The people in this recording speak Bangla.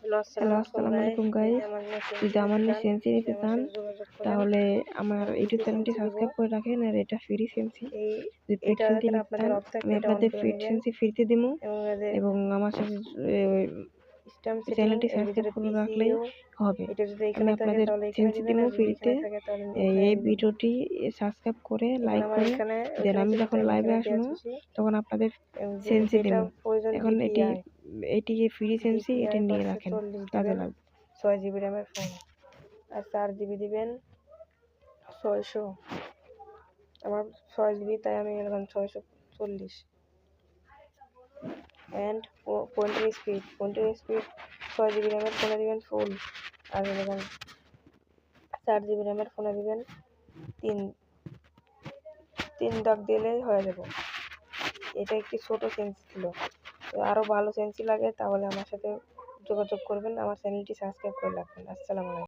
হ্যালো, আসসালামু আলাইকুম গাইস। যদি আমার নিয়ে সেন্সি নিতে চান তাহলে আমার ইউটিউব চ্যানেলটি সাবস্ক্রাইব করে রাখেন। আর এটা ফ্রি সেন্সি, যদি পেড সেন্সি নিতে চান আমি আপনাদের পেড সেন্সি ফ্রিতে দিব এবং আমার সাথে চ্যানেলটি সাবস্ক্রাইব করে রাখলেই হবে। আমি আপনাদের সেন্সি দিব ফ্রিতে। এই ভিডিওটি সাবস্ক্রাইব করে লাইক করে দেন, আমি যখন লাইভে আসবো তখন আপনাদের সেন্সি দিব। এখন এটি ফ্রি সেন্সি, এটা নিয়ে রাখেন, কাজে লাগবে। 6 GB র্যামের ফোন আর 4 GB দিবেন 600। আমার 6 GB, তাই আমি এলাম 640 অ্যান্ড পয়েন্টের স্পিড 6 GB র্যামের ফোনে দিবেন ফুল। আর এলাম 4 GB র্যামের ফোনে দিবেন 3 দাগ দিলেই হয়ে যাবে। এটা একটি ছোট সেন্সি ছিল, তো আরও ভালো সেন্সি লাগে তাহলে আমার সাথে যোগাযোগ করবেন, আমার চ্যানেলটি সাবস্ক্রাইব করে রাখবেন। আসসালামু আলাইকুম।